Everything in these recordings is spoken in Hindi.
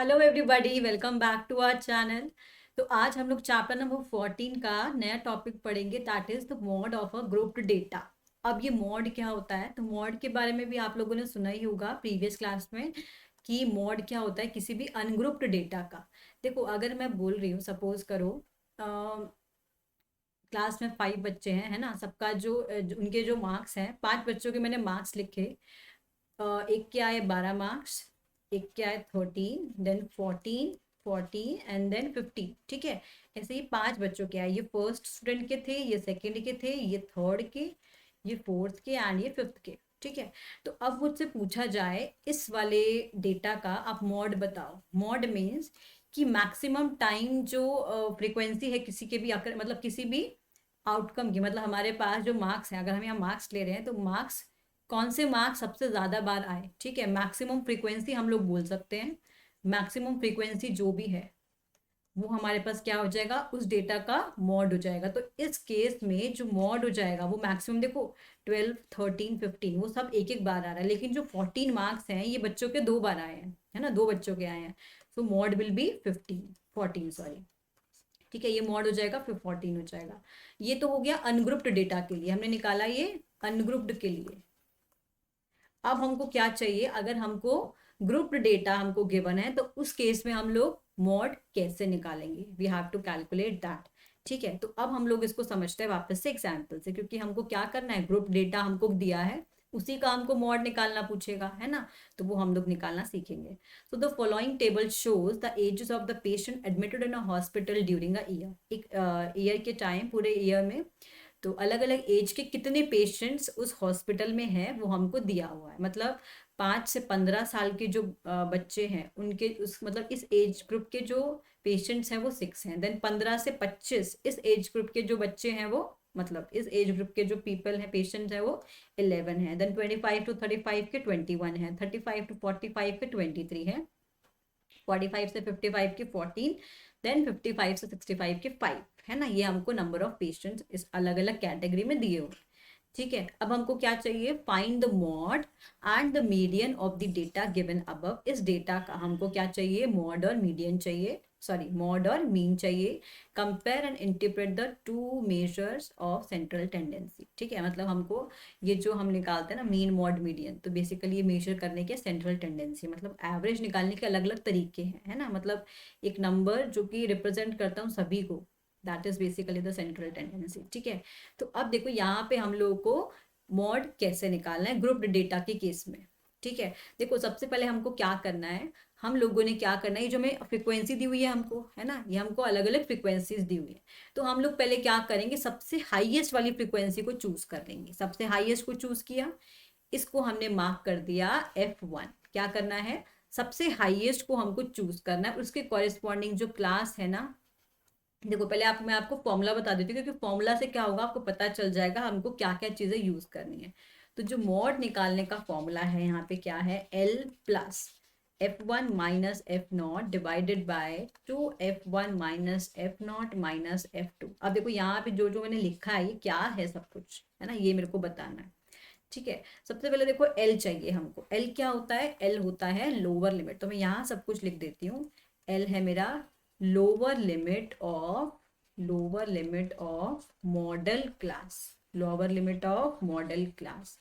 Hello everybody, welcome back to our channel. तो आज हम लोग चैप्टर नंबर 14 का नया टॉपिक पढ़ेंगे, that is the mod of a grouped data. अब ये मॉड क्या होता है, तो मॉड के बारे में भी आप लोगों ने सुना ही होगा प्रीवियस क्लास में कि मॉड क्या होता है किसी भी अनग्रुप्ड डेटा का। देखो, अगर मैं बोल रही हूँ, सपोज करो क्लास में 5 बच्चे हैं, है ना। सबका उनके जो मार्क्स हैं, 5 बच्चों के मैंने मार्क्स लिखे। एक के आए 12 मार्क्स, एक के आए 13, देन 14, 40 एंड देन 50। ठीक है, ऐसे ही 5 बच्चों के आए। ये फर्स्ट स्टूडेंट के थे, ये सेकंड के थे, ये थर्ड के, ये फोर्थ के एंड ये फिफ्थ के। ठीक है, तो अब मुझसे पूछा जाए इस वाले डेटा का आप मॉड बताओ। मॉड मीन्स कि मैक्सिमम टाइम जो फ्रीक्वेंसी है किसी के भी आकर, मतलब किसी भी आउटकम की, मतलब हमारे पास जो मार्क्स हैं, अगर हम यहाँ मार्क्स ले रहे हैं तो मार्क्स, कौन से मार्क्स सबसे ज़्यादा बार आए। ठीक है, मैक्सिमम फ्रीक्वेंसी हम लोग बोल सकते हैं। मैक्सिमम फ्रीक्वेंसी जो भी है वो हमारे पास क्या हो जाएगा, उस डेटा का मॉड हो जाएगा। तो इस केस में जो मॉड हो जाएगा वो मैक्सिमम, देखो 12, 13, 15 वो सब एक एक बार आ रहा है, लेकिन जो 14 मार्क्स हैं ये बच्चों के 2 बार आए हैं, है ना, 2 बच्चों के आए हैं। सो मॉड विल बी 14, सॉरी। ठीक है, ये मॉड हो जाएगा, फिर 14 हो जाएगा। ये तो हो गया अनग्रुप्ड डेटा के लिए, हमने निकाला ये अनग्रुप्ड के लिए। अब हमको क्या चाहिए, अगर हमको ग्रुप्ड डेटा हमको गिवन है तो उस केस में हम लोग मॉड कैसे निकालेंगे, we have to calculate that. ठीक है, तो अब हम लोग इसको समझते हैं वापस से एग्जाम्पल से, क्योंकि हमको क्या करना है, ग्रुप डेटा हमको दिया है, उसी का हमको मॉड निकालना पूछेगा, है ना। तो वो हम लोग निकालना सीखेंगे। So the following table shows the ages of the patient admitted in a hospital during a year. एक ईयर के टाइम, पूरे ईयर में तो अलग अलग एज के कितने पेशेंट्स उस हॉस्पिटल में हैं वो हमको दिया हुआ है। मतलब 5 से 15 साल के जो बच्चे हैं उनके उस, मतलब इस एज ग्रुप के जो पेशेंट्स हैं वो 6 हैं। देन 15 से 25 इस एज ग्रुप के जो बच्चे हैं वो, मतलब इस एज ग्रुप के जो पीपल हैं, पेशेंट्स हैं, वो 11 हैं। देन 25 to 35 के 21 हैं, 35 to 45 के 23 हैं, 45 से 55 के 14, देन 55 से 65 के 5, है ना। ये हमको नंबर ऑफ पेशेंट्स इस अलग अलग कैटेगरी में दिए हुए। ठीक है, अब हमको क्या चाहिए, find the mod and the median of the data given above. इस डेटा का हमको क्या चाहिए, मॉड और मीडियन चाहिए, सॉरी मॉड और मीन चाहिए। Compare and interpret the two measures of central tendency. ठीक है, मतलब हमको ये जो हम निकालते हैं ना, मीन मॉड मीडियन, तो बेसिकली ये मेजर करने के सेंट्रल टेंडेंसी, मतलब एवरेज निकालने के अलग अलग तरीके हैं, है ना। मतलब एक नंबर जो कि रिप्रेजेंट करता हूँ सभी को, that is basically the central tendency. ठीक है, तो अब देखो यहाँ पे हम लोगों को मॉड कैसे निकालना है ग्रुप्ड डेटा के केस में। ठीक है, देखो सबसे पहले हमको क्या करना है, हम लोगों ने क्या करना है, ये जो हमें फ्रीक्वेंसी दी हुई है हमको, है ना, ये हमको अलग अलग फ्रीक्वेंसीज दी हुई है। तो हम लोग पहले क्या करेंगे, सबसे हाईएस्ट वाली फ्रीक्वेंसी को चूज कर लेंगे। सबसे हाईएस्ट को चूज किया, इसको हमने मार्क कर दिया F1। क्या करना है, सबसे हाईएस्ट को हमको चूज करना है, उसके कॉरेस्पॉन्डिंग जो क्लास है ना। देखो पहले मैं आपको फॉर्मूला बता देती हूँ, क्योंकि फॉर्मूला से क्या होगा आपको पता चल जाएगा हमको क्या क्या चीजें यूज करनी है। तो जो मॉड निकालने का फॉर्मूला है यहाँ पे क्या है, L+F1 - F0 divided by 2F1 - F0 - F2। अब देखो यहाँ पे जो जो मैंने लिखा है ये क्या है, सब कुछ है ना, ये मेरे को बताना है। ठीक है, सबसे पहले देखो एल चाहिए हमको। एल क्या होता है, एल होता है लोअर लिमिट, तो मैं यहाँ सब कुछ लिख देती हूँ। एल है मेरा lower limit of model class, lower limit of model class.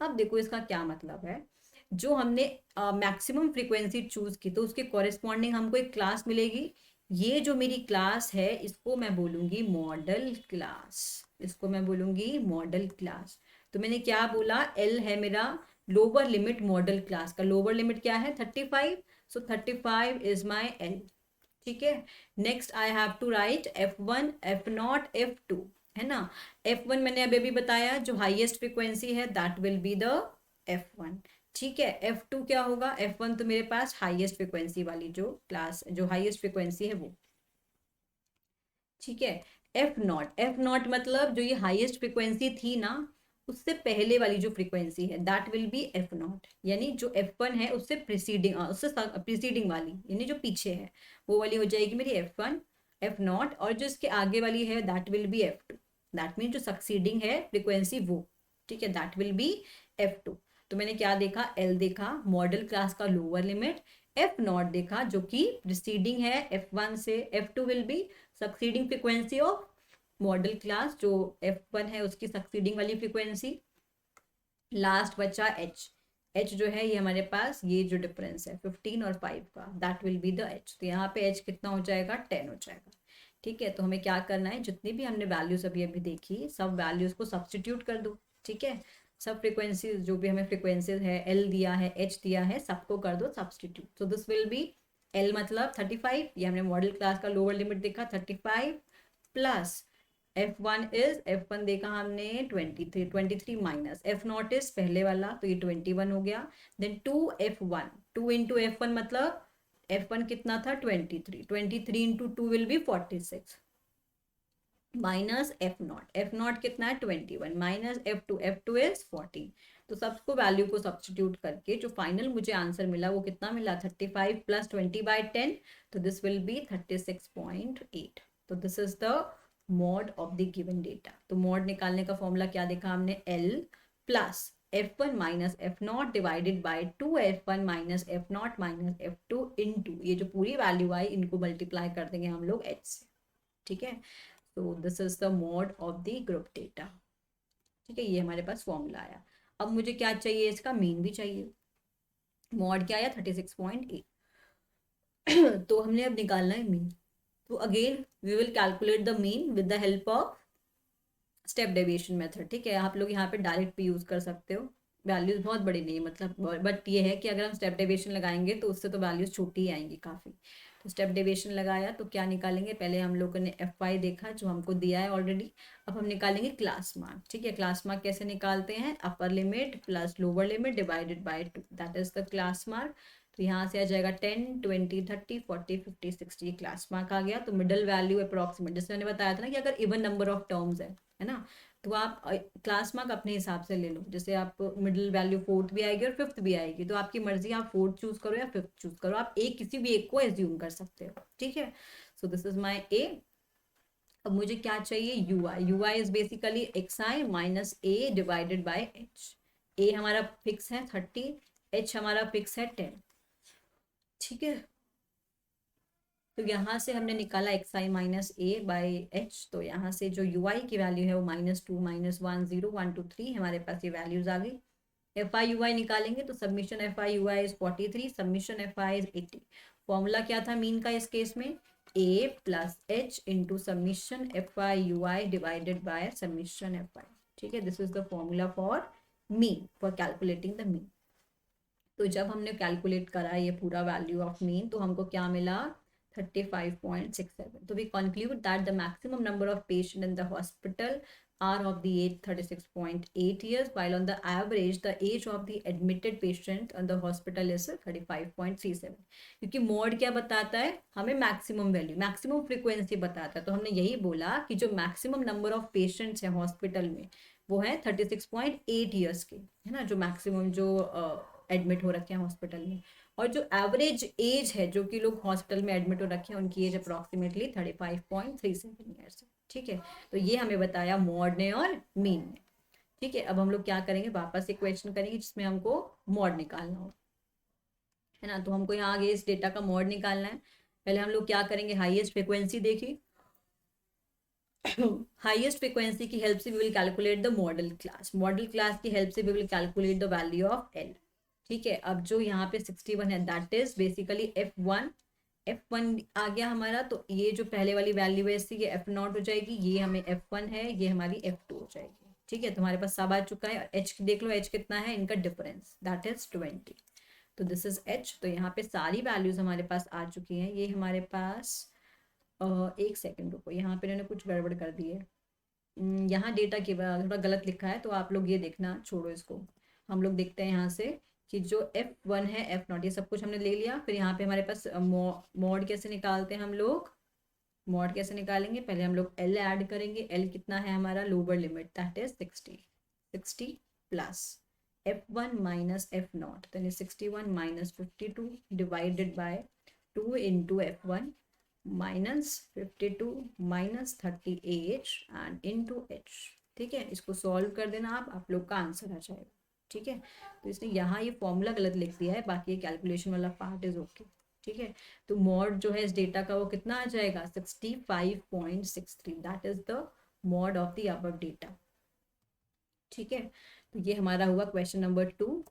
अब देखो इसका क्या मतलब है, जो हमने मैक्सिमम फ्रीक्वेंसी चूज की तो उसके कॉरेस्पॉन्डिंग हमको एक क्लास मिलेगी। ये जो मेरी क्लास है इसको मैं बोलूंगी मॉडल क्लास, इसको मैं बोलूंगी मॉडल क्लास। तो मैंने क्या बोला, एल है मेरा लोअर लिमिट मॉडल क्लास का, लोअर लिमिट क्या है 35, सो 35 इज माई एल। ठीक है, next I have to write F1, F0, F2, है ना। F1 मैंने अभी अभी बताया जो हाईएस्ट फ्रीक्वेंसी है, that will be the F1। ठीक है, F2 क्या होगा, F1 तो मेरे पास हाईएस्ट फ्रीक्वेंसी वाली जो क्लास, जो हाईएस्ट फ्रीक्वेंसी है वो। ठीक है, F0 मतलब जो ये हाईएस्ट फ्रीक्वेंसी थी ना, उससे पहले वाली जो फ्रीक्वेंसी है दैट विल बी F0, यानी जो F1 है उससे प्रीसीडिंग वाली, यानी जो पीछे है वो वाली हो जाएगी मेरी F1, F0, और जो इसके आगे वाली है that will B F2, that mean जो सक्सीडिंग है फ्रीक्वेंसी वो। ठीक है, दैट विल बी F2। तो मैंने क्या देखा, L देखा, मॉडल क्लास का लोअर लिमिट, एफ नॉट देखा जो कि प्रिसीडिंग है F1 से, F2 will be succeeding frequency of model class, जो F1 है उसकी सक्सीडिंग वाली फ्रीक्वेंसी। लास्ट बचा एच, एच जो है ये हमारे पास ये जो डिफरेंस है 15 और 5 का, that will be the H. तो यहाँ पे एच कितना हो जाएगा, 10 हो जाएगा। ठीक है, तो हमें क्या करना है, जितनी भी हमने वैल्यूज अभी अभी देखी सब वैल्यूज को सब्सटीट्यूट कर दो। ठीक है, सब फ्रिक्वेंसीज जो भी हमें फ्रिक्वेंसीज है, एल दिया है, एच दिया है, सबको कर दो substitute. So this will be L मतलब 35, ये हमने मॉडल क्लास का लोअर लिमिट देखा 35 प्लस F1 इज, F1 देखा हमने 23, 23 माइनस एफ नॉट इज पहले वाला तो ये 21 हो गया। देन 2F1, 2 इंटू F1 मतलब F1 कितना था 23, 23 into 2 will be 46 minus F not, F not कितना है 21 माइनस F2, F2 इज 14। तो सबको वैल्यू को सब्सटीट्यूट करके जो फाइनल मुझे आंसर मिला वो कितना मिला 35 प्लस 20/10, तो दिस विल बी 36.8। तो this is the mod of the given data. तो मॉड निकालने का फॉर्मूला क्या देखा हमने, L plus F1 minus F not divided by 2F1 minus F not minus F2 into ये जो पूरी वैल्यू आई इनको मल्टीप्लाई कर देंगे हम लोग एच से। ठीक है, तो this is the mod of the group data. ठीक है, ये हमारे पास फॉर्मूला आया। अब मुझे क्या चाहिए, इसका मीन भी चाहिए। मॉड क्या आया 36.8। तो हमने अब निकालना है मीन। तो again we will calculate the mean with the help of step deviation method. ठीक है, आप लोग यहाँ पे डायरेक्ट भी यूज कर सकते हो, वैल्यूज बहुत बड़ी नहीं है मतलब, बट ये है कि अगर हम स्टेप डेविएशन लगाएंगे तो उससे तो वैल्यूज छोटी ही आएंगी काफ़ी। तो स्टेप डेविएशन लगाया तो क्या निकालेंगे, पहले हम लोगों ने F5 देखा जो हमको दिया है ऑलरेडी। अब हम निकालेंगे क्लास मार्क। ठीक है, क्लास मार्क कैसे निकालते हैं, upper limit plus lower limit divided by 2, that is the class mark. तो यहाँ से आ जाएगा 10, 20, 30, 40, 50, 60 क्लास मार्क आ गया। तो मिडल वैल्यू अप्रॉक्सीमेट, जैसे मैंने बताया था ना कि अगर इवन नंबर ऑफ टर्म्स है ना, तो आप क्लास मार्क अपने हिसाब से ले लो। जैसे आप मिडिल वैल्यू फोर्थ भी आएगी और फिफ्थ भी आएगी, तो आपकी मर्जी, आप फोर्थ चूज करो या फिफ्थ चूज करो, आप एक किसी भी एक को एज्यूम कर सकते हो। ठीक है, सो दिस इज माई ए। अब मुझे क्या चाहिए, U I. U I is basically X I minus A divided by H. A हमारा फिक्स है 30, एच हमारा फिक्स है 10। ठीक है, तो यहाँ से हमने निकाला x I minus A by H. तो यहाँ से जो यू आई की वैल्यू है वो -2 -1 0 1 2 3, हमारे पास ये वैल्यूज आ गई। एफ आई यू आई निकालेंगे तो summation F I U I is 43, summation F I is 80। Formula क्या था मीन का इस केस में, A plus H into summation F I U I divided by summation F I. ठीक है, this is the formula for mean, for calculating the mean. तो जब हमने कैलकुलेट करा ये पूरा वैल्यू ऑफ मीन तो हमको क्या मिला 35.67। तो we conclude that the maximum number of patient in the hospital are of the age 36.8 years, while on the average the age of the admitted patient on the hospital is 35.37। क्योंकि मोड क्या बताता है हमें, मैक्सिमम वैल्यू, मैक्सिमम फ्रीक्वेंसी बताता है। तो हमने यही बोला कि जो मैक्सिमम नंबर ऑफ पेशेंट्स हैं हॉस्पिटल में वो है 36.8 ईयर्स के, है ना, जो मैक्सिमम जो एडमिट हो रखे हैं हॉस्पिटल में। और जो एवरेज एज है जो कि लोग हॉस्पिटल में एडमिट हो रखे हैं उनकी एज अप्रॉक्सीमेटली 35.37 ईयर्स है। ठीक है, तो ये हमें बताया मॉड ने और मीन ने। ठीक है, अब हम लोग क्या करेंगे, वापस एक क्वेश्चन करेंगे जिसमें हमको मॉड निकालना हो, है ना। तो हमको यहाँ आगे इस डेटा का मॉड निकालना है। पहले हम लोग क्या करेंगे, हाईएस्ट फ्रिक्वेंसी देखी, हाईएस्ट फ्रिक्वेंसी की हेल्प से we will calculate the modal class, modal class की हेल्प से we will calculate the value of L. ठीक है, अब जो यहाँ पे 61 है that is basically F1, F1 आ गया हमारा। तो ये जो पहले वाली वैल्यू है इसकी ये F0 हो जाएगी, ये हमें F1 है, ये हमारी F2 हो जाएगी। ठीक है, तो हमारे पास सब आ चुका है। एच देख लो, एच कितना है, इनका डिफरेंस दैट इज 20। तो दिस इज एच। तो यहाँ पे सारी वैल्यूज हमारे पास आ चुकी हैं। ये हमारे पास एक सेकेंड रुको, यहाँ पे इन्होंने कुछ गड़बड़ कर दी है। यहाँ डेटा की थोड़ा गलत लिखा है, तो आप लोग ये देखना, छोड़ो इसको। हम लोग देखते हैं यहाँ से कि जो F1 है F0 ये सब कुछ हमने ले लिया। फिर यहाँ पे हमारे पास मॉड कैसे निकालते हैं हम लोग, मॉड कैसे निकालेंगे, पहले हम लोग L ऐड करेंगे। L कितना है हमारा, lower limit that is 60 plus F1 minus F0 that is 61 minus 52 divided by 2 into F1 minus 52 minus 38 and into H. ठीक है, इसको सॉल्व कर देना आप लोग का आंसर आ जाएगा। ठीक है, तो इसने यहाँ ये फॉर्मूला गलत लिख दिया है, बाकी ये कैलकुलेशन वाला पार्ट इज ओके। ठीक है, तो मॉड जो है इस डेटा का वो कितना आ जाएगा 65.63, that is the mod of the above data. ठीक है, तो ये हमारा हुआ question number 2।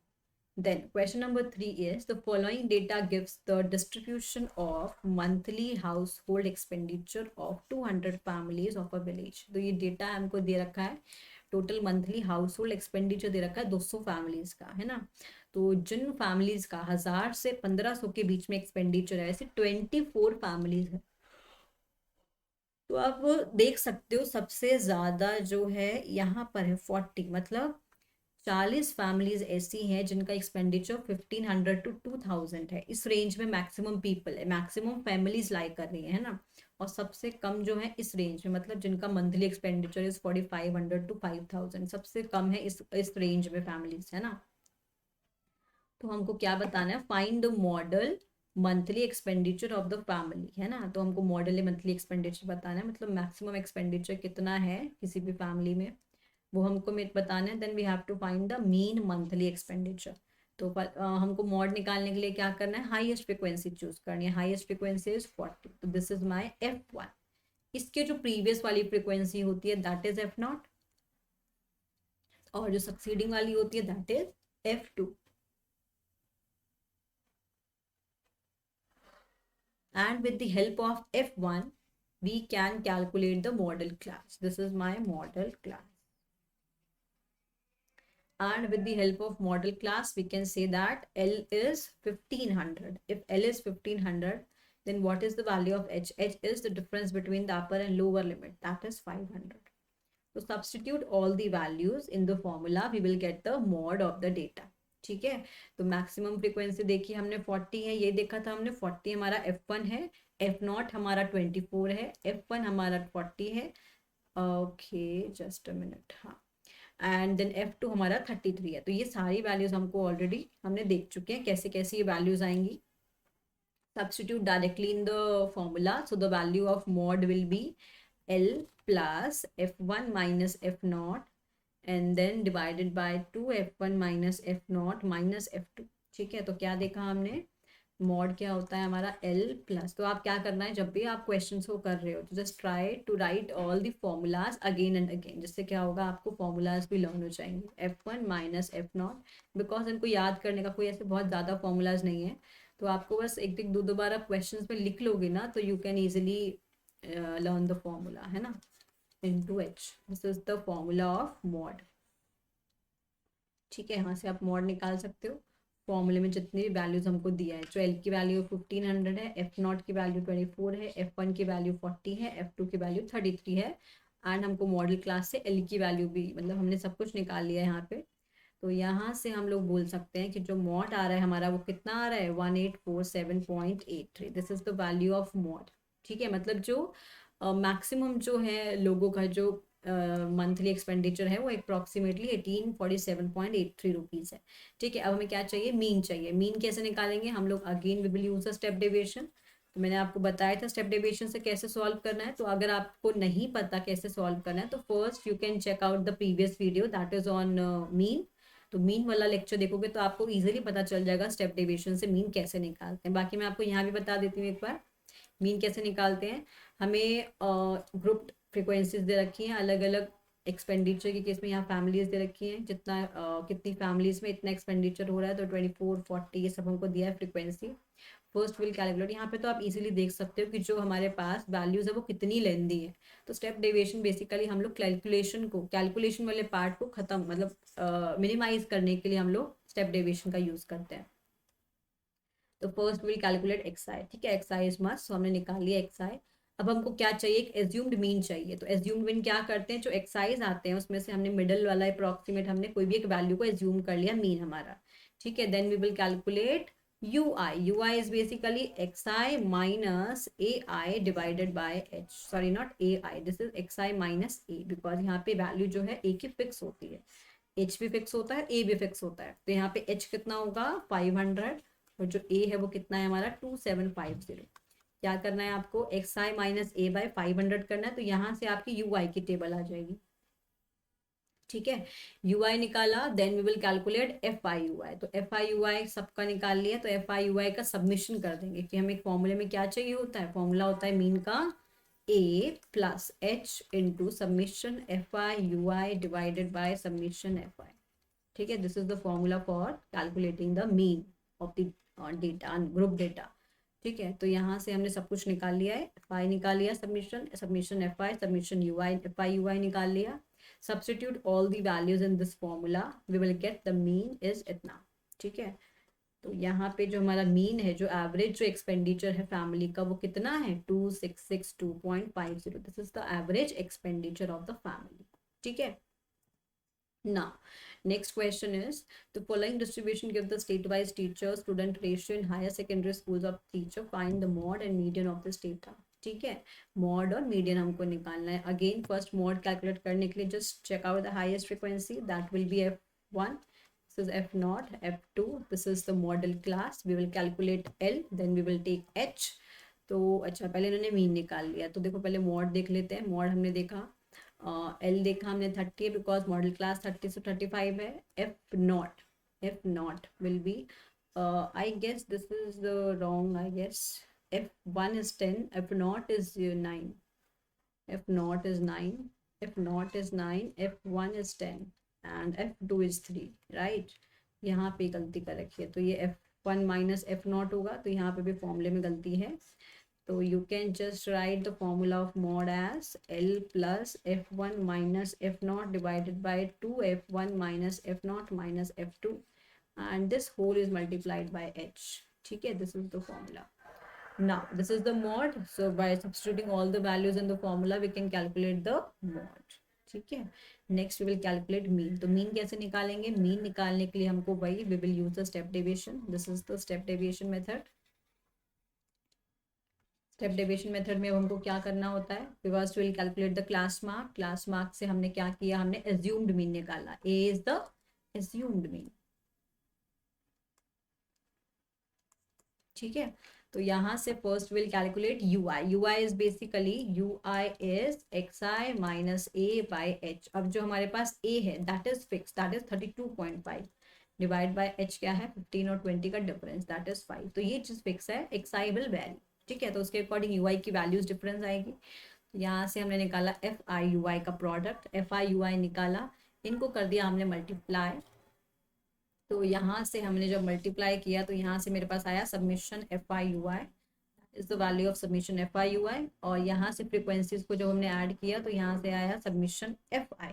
Then question number 3 is the following data gives the distribution of monthly household expenditure of 200 families of a village। तो ये डेटा हमको दे रखा है, total monthly household expenditure दे रखा है 200 फैमिलीज का, है ना। तो जिन फैमिलीज का 1000 से 1500 के बीच में एक्सपेंडिचर है, ऐसे 24 फैमिलीज है। तो आप देख सकते हो सबसे ज्यादा जो है यहाँ पर है 40, मतलब 40 फैमिलीज ऐसी हैं जिनका एक्सपेंडिचर 1500 to 2000 है। इस रेंज में मैक्सिमम पीपल है, मैक्सिमम फैमिलीज लाई कर रही है ना। और सबसे कम जो है इस रेंज में, मतलब जिनका मंथली एक्सपेंडिचर इज 4500 to 5000, सबसे कम है इस रेंज में फैमिलीज, है ना। तो हमको क्या बताना है, find the model monthly expenditure of the family, है ना। तो हमको मॉडल मंथली एक्सपेंडिचर बताना है, मतलब मैक्सिमम एक्सपेंडिचर कितना है किसी भी फैमिली में, वो हमको बताना है। Then we have to find the mean monthly expenditure. तो हमको मॉड निकालने के लिए क्या करना है, हाईएस्ट फ्रिक्वेंसी चूज करनी है। हाईएस्ट फ्रिक्वेंसी इज 40, तो दिस इज माय F1। इसके जो प्रीवियस वाली फ्रिक्वेंसी होती है दैट इज F0, और जो सक्सीडिंग वाली होती है that is F2। and with the help of F1 we can calculate the model class. This is my model class, and with the help of model class we can say that L is 1500. If L is 1500, then what is the value of H? H is the difference between the upper and lower limit, that is 500. So substitute all the values in the formula, we will get the mod of the data। ठीक है, तो मैक्सिमम फ्रीक्वेंसी देखिए हमने 40 है, ये देखा था हमने 40 हमारा F1 है, F0 हमारा 24 है, F1 हमारा 40 है। ओके जस्ट अ मिनट, हाँ। एंड देन F2 हमारा 33 है। तो ये सारी वैल्यूज हमको ऑलरेडी हमने देख चुके हैं कैसे कैसे ये वैल्यूज आएंगी। substitute directly in the formula, so the value of mod will be L plus F1 minus F0 and then divided by 2 F1 minus F0 minus F2। ठीक है, तो क्या देखा हमने, मॉड क्या होता है हमारा L प्लस। तो आप क्या करना है, जब भी आप क्वेश्चंस को कर रहे हो तो just try to write all the formulas again and again, जिससे क्या होगा आपको फॉर्मूलाज भी लर्न हो जाएंगे। F1 माइनस F0, बिकॉज इनको याद करने का कोई ऐसे बहुत ज़्यादा फॉर्मूलाज नहीं है, तो आपको बस एक एक दो बार आप क्वेश्चंस में लिख लोगे ना तो you can easily learn the formula, है ना। into H, this is the formula of mod. ठीक है, यहाँ से आप मॉड निकाल सकते हो। फॉर्मूले में जितनी भी वैल्यूज हमको दिया है, जो L की वैल्यू 1500 है, F0 की वैल्यू 24 है, F1 की वैल्यू 40 है, F2 की वैल्यू 33 है, एंड हमको मॉडल क्लास से L की वैल्यू भी, मतलब हमने सब कुछ निकाल लिया है यहाँ पे। तो यहाँ से हम लोग बोल सकते हैं कि जो मॉड आ रहा है हमारा वो कितना आ रहा है 1847.83, this is the value of mod. ठीक है, मतलब जो मैक्सिमम जो है लोगों का जो मंथली एक्सपेंडिचर है वो अप्रॉक्सीमेटली 1847.83 रुपीज़ है। ठीक है, अब हमें क्या चाहिए, मीन चाहिए। मीन कैसे निकालेंगे हम लोग, again we will use a step deviation. तो मैंने आपको बताया था स्टेप डेविएशन से कैसे सॉल्व करना है। तो अगर आपको नहीं पता कैसे सॉल्व करना है तो first you can check out the previous video that is on mean. तो मीन वाला लेक्चर देखोगे तो आपको इजीली पता चल जाएगा स्टेप डेविएशन से मीन कैसे निकालते हैं। बाकी मैं आपको यहाँ भी बता देती हूँ एक बार मीन कैसे निकालते हैं। हमें ग्रुप फ्रिक्वेंसीज दे रखी हैं अलग अलग एक्सपेंडिचर के केस में, यहाँ फैमिलीज दे रखी हैं, जितना कितनी फैमिलीज में इतना एक्सपेंडिचर हो रहा है, तो 24 40 ये सब हमको दिया है फ्रिक्वेंसी। फर्स्ट विल कैलकुलेट, यहाँ पे तो आप इजीली देख सकते हो कि जो हमारे पास वैल्यूज है वो कितनी लेंदी है। तो स्टेप डेविएशन बेसिकली हम लोग कैलकुलेशन वाले पार्ट को खत्म, मतलब मिनिमाइज करने के लिए हम लोग स्टेप डेविएशन का यूज करते हैं। तो फर्स्ट विल कैलकुलेट XI। ठीक है, XI इज मस्ट, तो हमने निकाल लिया XI। अब हमको क्या चाहिए, एक एज्यूम्ड मीन चाहिए। तो एज्यूम्ड मीन क्या करते हैं, जो एक्साइज आते हैं उसमें से हमने मिडल वाला अप्रॉक्सीमेट, हमने कोई भी एक वैल्यू को एज्यूम कर लिया मीन हमारा। ठीक है, then we will calculate UI is basically XI minus AI divided by H, sorry not AI, this is XI minus A, because यहाँ पे वैल्यू जो है A की फिक्स होती है, H भी फिक्स होता है A भी फिक्स होता है। तो यहाँ पे H कितना होगा 500, और जो A है वो कितना है हमारा 2750। क्या करना है आपको, XI माइनस A बाय 500 करना है। तो यहाँ से आपकी UI की टेबल आ जाएगी। ठीक है, यू आई निकाला, then we will calculate F I U I. तो एफ आई यू आई सबका निकाल लिया, तो एफ आई यू आई का सबमिशन कर देंगे कि हमें एक फॉर्मूले में क्या चाहिए होता है, फॉर्मूला होता है मीन का A plus H into summation F I U I divided by summation F I. ठीक है, this is the formula for calculating the mean of the data, group data. ठीक है, तो यहाँ से हमने सब कुछ निकाल लिया है, एफ आई निकाल लिया, summation summation F I, summation U I, F I U I निकाल लिया। Substitute all the values in this formula, we will get the mean is इतना। ठीक है, तो यहाँ पे जो हमारा मीन है, जो एवरेज जो एक्सपेंडिचर है फैमिली का, वो कितना है 2662.50। This is the average expenditure of the family. ठीक है, now next question is the following distribution give the state-wise teacher student ratio in higher secondary schools of teacher, find the mod and median of this data। ठीक है, मॉड और मीडियन हमको निकालना है। अगेन फर्स्ट मॉड कैलकुलेट करने के लिए just check out the highest frequency, that will be f1, this is f0, f2, this is the model class, we will calculate L, then we will take H। तो अच्छा, पहले इन्होंने मीन निकाल लिया, तो देखो पहले मॉड देख लेते हैं। मॉड हमने देखा, एल देखा हमने 30 है, बिकॉज मॉडल क्लास 30 से 35 है। F naught will be, I guess this is wrong, I guess f1 is 10, f0 is 9, f0 is 9, f0 is 9, f1 is 10 and f2 is 3, right। यहाँ पे गलती कर रखी है, तो ये f1 माइनस f0 होगा, तो यहाँ पे भी फॉर्मूले में गलती है। तो you can just write the formula of mod as L plus f1 minus f0 divided by 2f1 minus f0 minus f2, and this whole is multiplied by h। ठीक है, this is the formula। Now this is the mod, so by substituting all the values in the formula we can calculate the mod। ठीक है, next we will calculate mean. तो मीन कैसे निकालेंगे, मीन निकालने के लिए हमको वही we will use the step deviation, this is the step deviation method. Step deviation method में हमको क्या करना होता है, first will calculate the class mark. Class mark से हमने क्या किया, हमने एज्यूम्ड मीन निकाला, A is the assumed mean. ठीक है, तो यहाँ से first will calculate you I. U I is basically you I is x I minus A by H. अब जो हमारे पास ए है that is fix, that is 32.5 divide by H क्या है 15 और 20 का डिफरेंस, दैट इज 5। तो ये चीज फिक्स है, एक्स आई विल वेरी। ठीक है, तो उसके अकॉर्डिंग यू आई की वैल्यूज डिफरेंस आएगी। यहाँ से हमने निकाला एफ आई यू आई का product, F I U I निकाला, इनको कर दिया हमने मल्टीप्लाई। तो यहाँ से हमने जब मल्टीप्लाई किया तो यहाँ से मेरे पास आया summation F I U I is the value of summation F I U I, और यहाँ से फ्रीक्वेंसीज को जब हमने ऐड किया तो यहाँ से आया सबमिशन एफ आई।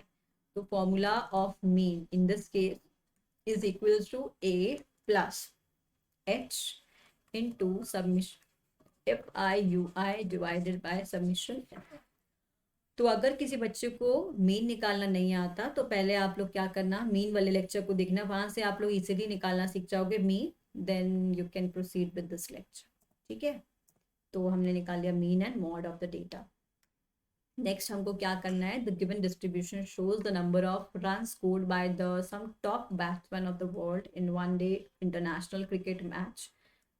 तो formula of mean in this case is equal to A plus H into summation F I U I divided by summation F. तो अगर किसी बच्चे को मीन निकालना नहीं आता तो पहले आप लोग क्या करना, मीन वाले लेक्चर को देखना, वहां से आप लोग इजीली निकालना सीख जाओगे mean, then you can proceed with this lecture. ठीक है, तो हमने निकाल लिया mean and mode of the data. Next हमको क्या करना है, the given distribution shows the number of run scored by the some top batsman of the world in one day international cricket match.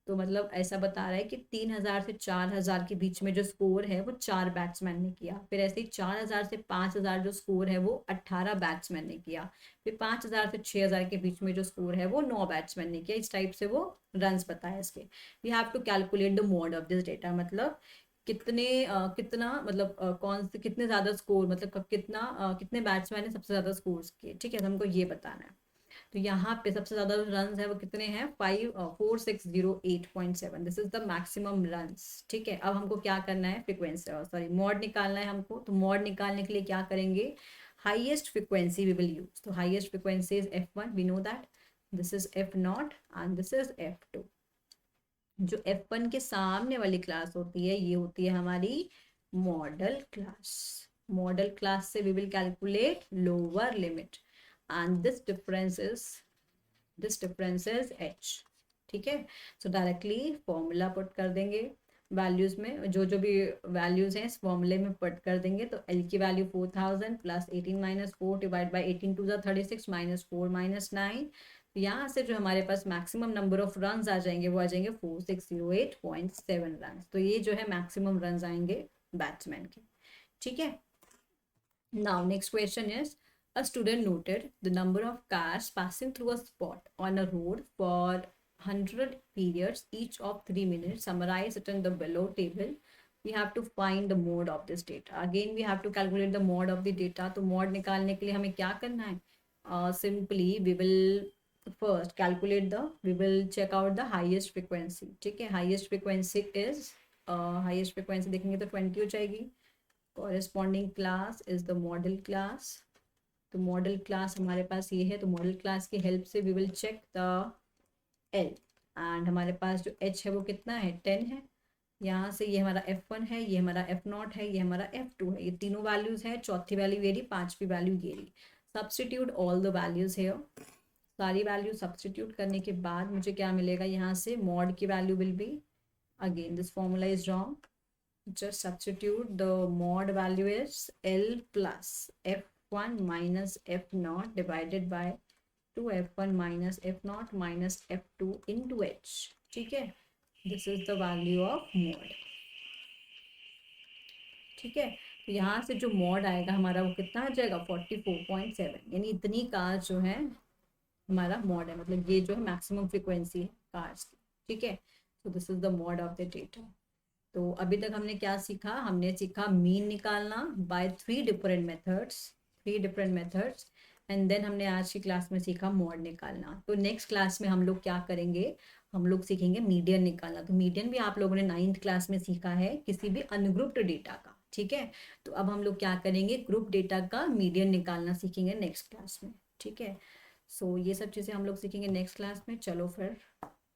तो मतलब ऐसा बता रहा है कि 3000 से 4000 के बीच में जो स्कोर है वो 4 बैट्समैन ने किया, फिर ऐसे ही 4000 से 5000 जो स्कोर है वो 18 बैट्समैन ने किया, फिर 5000 से 6000 के बीच में जो स्कोर है वो 9 बैट्समैन ने किया। इस टाइप से वो रन्स बताया इसके। We have to calculate the mode of this data, मतलब कितने कितना मतलब कौन से कितने ज़्यादा स्कोर, मतलब कितने बैट्समैन ने सबसे ज़्यादा स्कोर किए। ठीक है, तो हमको ये बताना है। तो यहाँ पे सबसे ज़्यादा रन है वो कितने हैं 4608.7, this is the maximum runs. ठीक है, अब हमको क्या करना है, फ्रीक्वेंसी सॉरी मॉड निकालना है हमको। तो मॉड निकालने के लिए क्या करेंगे, highest frequency we will use. तो highest frequency is f1, we know that, this is f0 and this is f2। जो f1 के सामने वाली क्लास होती है ये होती है हमारी मॉडल क्लास। मॉडल क्लास से we will calculate lower limit and this difference is h। ठीक है, so directly फॉर्मूला पुट कर देंगे, वैल्यूज में जो जो भी वैल्यूज हैं इस फॉर्मूले में पुट कर देंगे। तो l की value 4000 plus 18 minus 4 divide by 18 to the 36 minus 4 minus 9। यहाँ से जो हमारे पास मैक्सिमम नंबर ऑफ रन्स आ जाएंगे वो आ जाएंगे 4608.7 रन। तो ये जो है मैक्सिमम रन्स आएंगे बैट्समैन के। ठीक है, now next question is A student noted the number of cars passing through a spot on a road for 100 periods each of 3 minutes. Summarize it in the below table. We have to find the mode of this data. Again we have to calculate the mode of the data. तो mode निकालने के लिए हमें क्या करना है? Simply we will first calculate we will check out the highest frequency. ठीक है, highest frequency is highest frequency देखेंगे तो 20 हो जाएगी. Corresponding class is the model class. तो मॉडल क्लास हमारे पास ये है, तो मॉडल क्लास की हेल्प से we will check the L, and हमारे पास जो एच है वो कितना है 10 है. यहाँ से ये हमारा F1 है, ये हमारा F0 है, ये हमारा F2 है. ये तीनों वैल्यूज हैं, चौथी वैल्यू ये रही, पांचवी वैल्यू ये रही. सब्सटीट्यूट ऑल द वैल्यूज है, सारी वैल्यू सब्सटीट्यूट करने के बाद मुझे क्या मिलेगा, यहाँ से मॉड की value will be, again this formula is wrong, just substitute the mod value is L plus F1 minus F0 divided by 2F1 minus F0 minus F2 into H. ठीक है, this is the value of mod. ठीक है, तो यहाँ से जो mod आएगा हमारा वो कितना आ जाएगा 44.7, यानी इतनी कार जो है हमारा mod है, मतलब ये जो है मैक्सिमम फ्रीक्वेंसी है कार्स की. ठीक है, so this is the mod of the data. तो अभी तक हमने क्या सीखा, हमने सीखा मीन निकालना by 3 different methods, and then हमने आज की क्लास में सीखा मॉड निकालना. तो नेक्स्ट क्लास में हम लोग क्या करेंगे, हम लोग सीखेंगे मीडियन निकालना. तो मीडियन भी आप लोगों ने 9th क्लास में सीखा है किसी भी अनग्रुप्ड डेटा का. ठीक है, तो अब हम लोग क्या करेंगे, ग्रुप डेटा का मीडियन निकालना सीखेंगे नेक्स्ट क्लास में. ठीक है, सो ये सब चीज़ें हम लोग सीखेंगे नेक्स्ट क्लास में. चलो फिर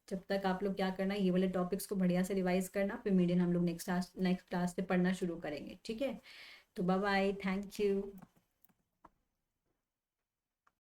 जब तक आप लोग क्या करना, ये वाले टॉपिक्स को बढ़िया से रिवाइज करना, फिर मीडियन हम लोग नेक्स्ट क्लास से पढ़ना शुरू करेंगे. ठीक है, तो बाय बाय, थैंक यू.